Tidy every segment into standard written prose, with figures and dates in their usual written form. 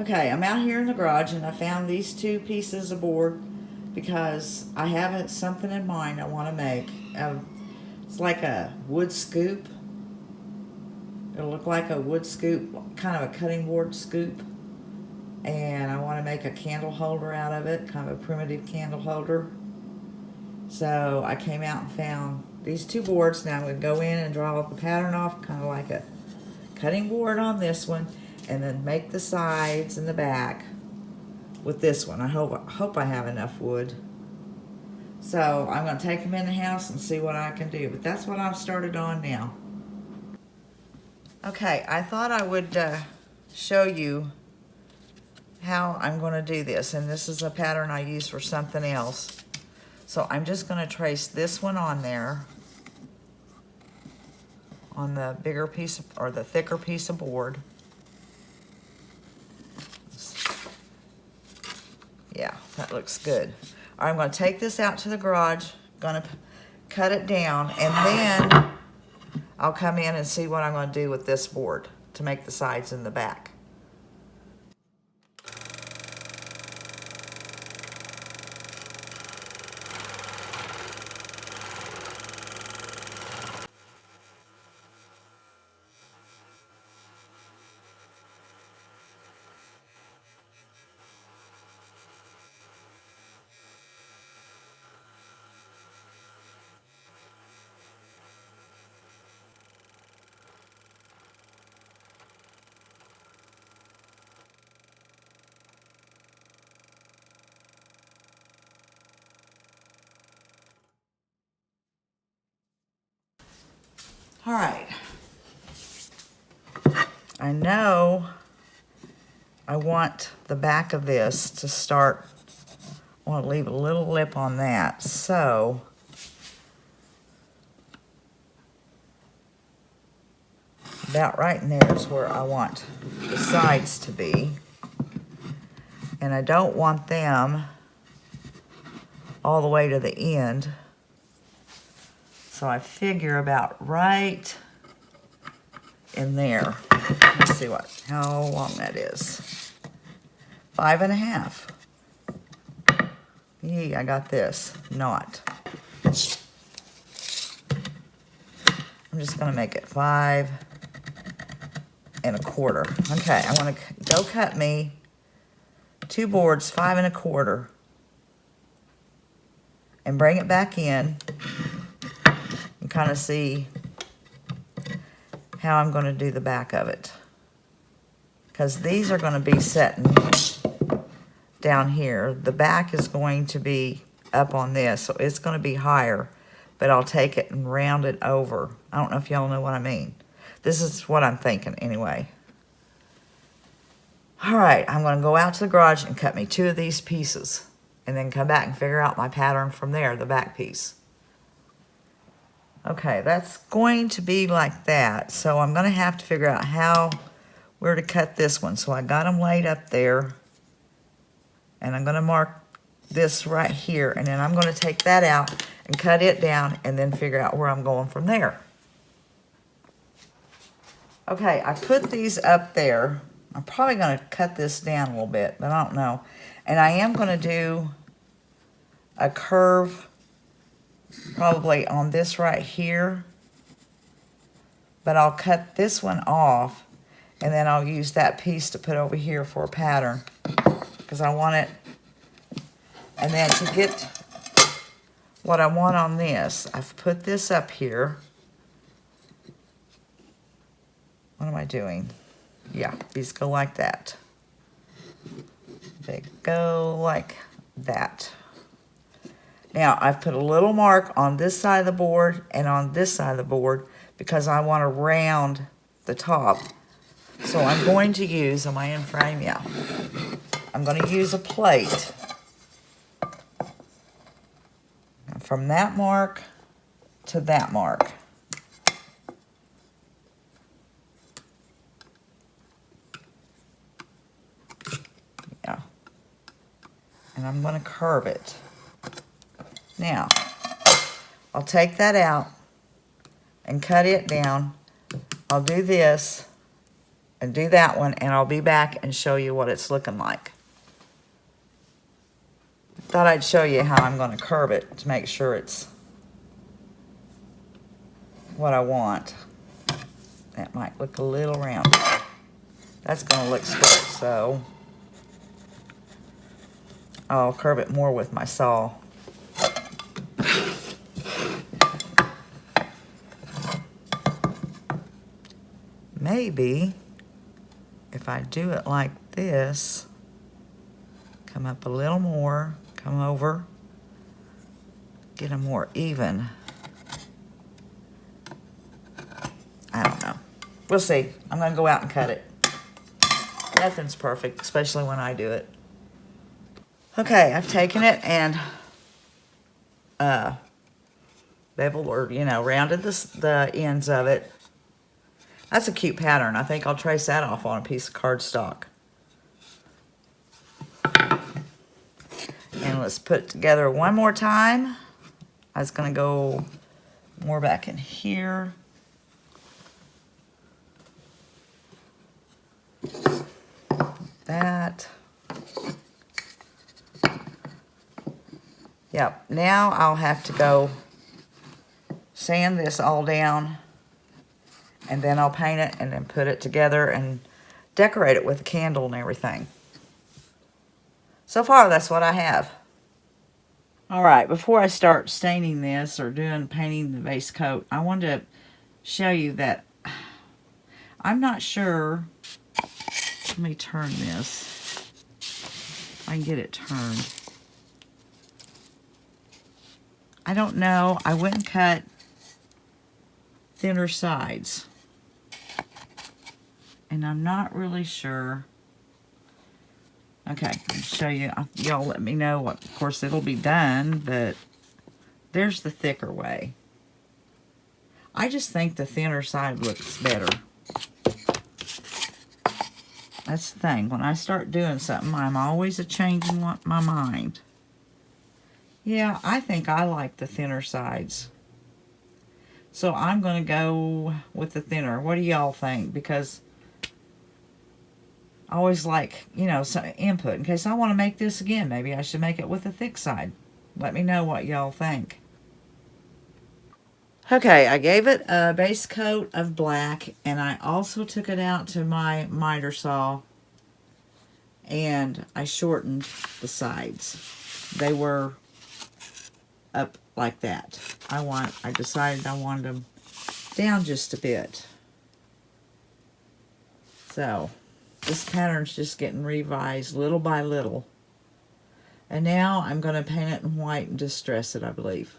Okay, I'm out here in the garage and I found these two pieces of board because I have something in mind I want to make. It's like a wood scoop. It'll look like a wood scoop, kind of a cutting board scoop. And I want to make a candle holder out of it, kind of a primitive candle holder. So I came out and found these two boards. Now I'm going to go in and draw the pattern off, kind of like a cutting board on this one, and then make the sides and the back with this one. I hope I have enough wood. So I'm going to take them in the house and see what I can do. But that's what I've started on now. Okay, I thought I would show you how I'm going to do this. And this is a pattern I use for something else. So I'm just going to trace this one on there, on the bigger piece of, or the thicker piece of board. Yeah, that looks good. All right, I'm going to take this out to the garage, going to cut it down, and then I'll come in and see what I'm going to do with this board to make the sides and the back. All right. I know I want the back of this to start, I want to leave a little lip on that. So about right in there is where I want the sides to be. And I don't want them all the way to the end. So I figure about right in there. Let's see how long that is. 5.5. Yee, I got this knot. I'm just gonna make it 5.25. Okay, I wanna go cut me 2 boards, 5.25, and bring it back in and kind of see how I'm going to do the back of it. Because these are going to be setting down here. The back is going to be up on this, so it's going to be higher, but I'll take it and round it over. I don't know if y'all know what I mean. This is what I'm thinking anyway. All right, I'm going to go out to the garage and cut me 2 of these pieces and then come back and figure out my pattern from there, the back piece. Okay, that's going to be like that. So I'm going to have to figure out where to cut this one. So I got them laid up there. And I'm going to mark this right here. And then I'm going to take that out and cut it down and then figure out where I'm going from there. Okay, I put these up there. I'm probably going to cut this down a little bit, but I don't know. And I am going to do a curve probably on this right here. But I'll cut this one off, and then I'll use that piece to put over here for a pattern, because I want it. And then to get what I want on this, I've put this up here. What am I doing? Yeah, these go like that. They go like that. Now, I've put a little mark on this side of the board and on this side of the board because I want to round the top. So I'm going to use, am I in frame? Yeah. I'm going to use a plate. From that mark to that mark. Yeah. And I'm going to curve it. Now, I'll take that out and cut it down. I'll do this and do that one, and I'll be back and show you what it's looking like. Thought I'd show you how I'm going to curve it to make sure it's what I want. That might look a little round. That's going to look square, so I'll curve it more with my saw. Maybe if I do it like this, come up a little more, come over, get them more even. I don't know. We'll see. I'm going to go out and cut it. Nothing's perfect, especially when I do it. Okay, I've taken it and beveled, or rounded the ends of it. That's a cute pattern. I think I'll trace that off on a piece of cardstock. And let's put it together one more time. I was going to go more back in here. That. Yep, now I'll have to go sand this all down, and then I'll paint it and then put it together and decorate it with a candle and everything. So far, that's what I have. All right, before I start staining this or painting the base coat, I wanted to show you that I'm not sure. Let me turn this. If I can get it turned. I don't know. I went and cut thinner sides. And I'm not really sure. Okay, I'll show you. Y'all let me know what. Of course, it'll be done, but there's the thicker way. I just think the thinner side looks better. That's the thing. When I start doing something, I'm always changing my mind. Yeah, I think I like the thinner sides. So I'm going to go with the thinner. What do y'all think? Because I always like, some input. In case I want to make this again, maybe I should make it with the thick side. Let me know what y'all think. Okay, I gave it a base coat of black, and I also took it out to my miter saw, and I shortened the sides. They were up like that. I decided I wanted them down just a bit. So this pattern's just getting revised little by little. And now I'm going to paint it in white and distress it, I believe.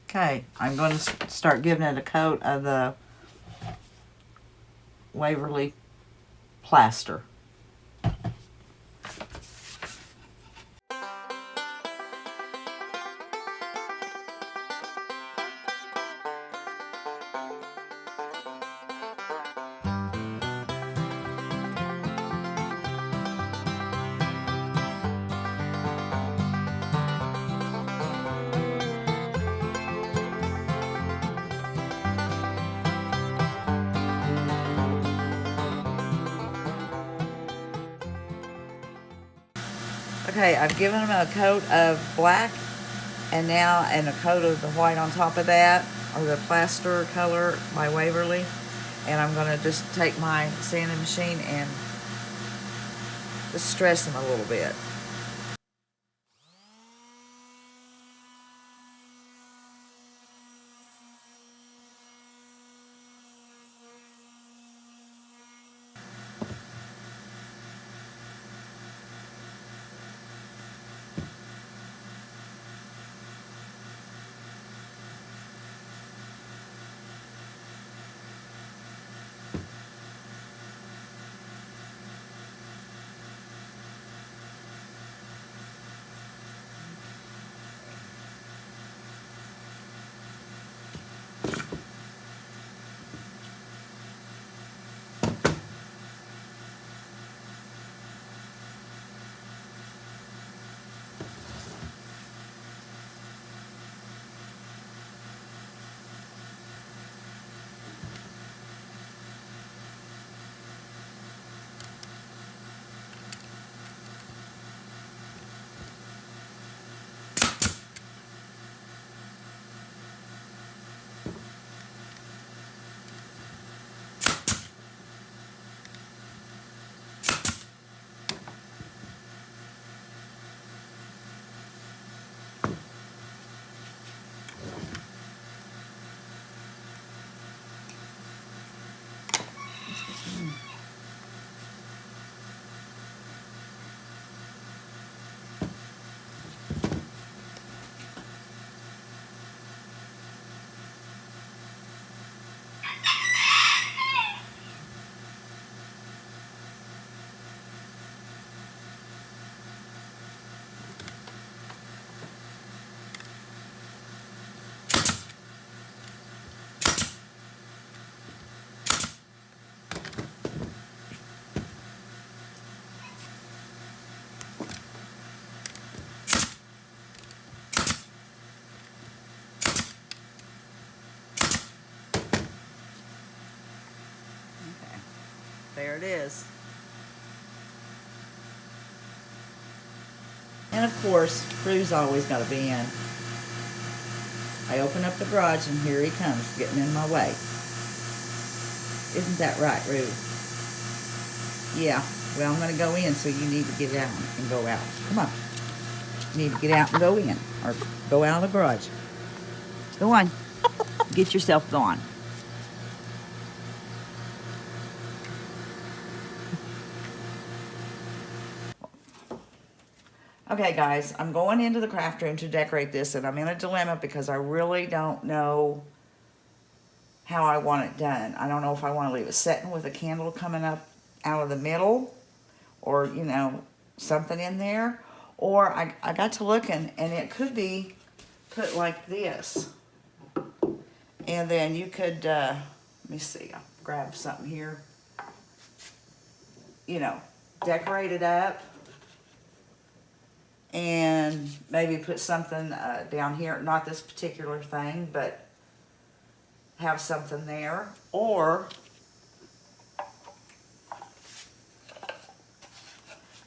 Okay, I'm going to start giving it a coat of the Waverly plaster. Okay, I've given them a coat of black and a coat of the white on top of that, or the plaster color by Waverly. And I'm going to just take my sanding machine and distress them a little bit. it is. And of course, Rue's always got to be in. I open up the garage and here he comes, getting in my way. Isn't that right, Rue? Yeah, well, I'm going to go in, so you need to get out and go out. Come on. You need to get out and go in, or go out of the garage. Go on. Get yourself gone. Okay, guys, I'm going into the craft room to decorate this, and I'm in a dilemma because I really don't know how I want it done. I don't know if I want to leave it setting with a candle coming up out of the middle, or, you know, something in there. Or I got to looking, and it could be put like this. And then you could, let me see, I'll grab something here. You know, decorate it up. And maybe put something down here, not this particular thing, but have something there. Or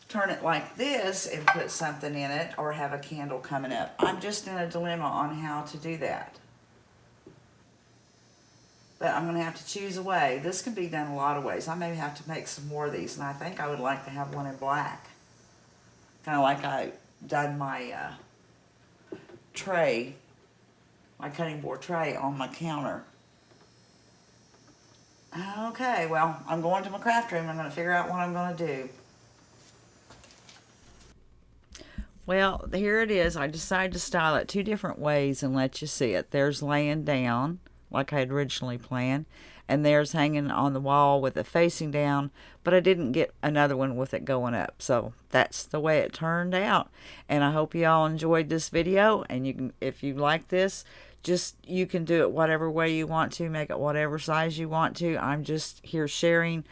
turn it like this and put something in it, or have a candle coming up. I'm just in a dilemma on how to do that. But I'm going to have to choose a way. This can be done a lot of ways. I may have to make some more of these, and I think I would like to have one in black. Kind of like I done my tray, my cutting board tray on my counter. Okay, well, I'm going to my craft room. I'm going to figure out what I'm going to do. Well, here it is. I decided to style it 2 different ways and let you see it. There's laying down, like I had originally planned, and there's hanging on the wall with it facing down, but I didn't get another one with it going up. So that's the way it turned out. And I hope you all enjoyed this video, and you can, if you like this, you can do it whatever way you want to, make it whatever size you want to. I'm just here sharing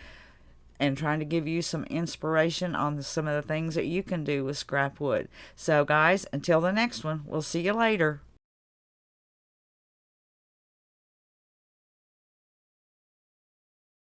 and trying to give you some inspiration on some of the things that you can do with scrap wood. So guys, until the next one, we'll see you later.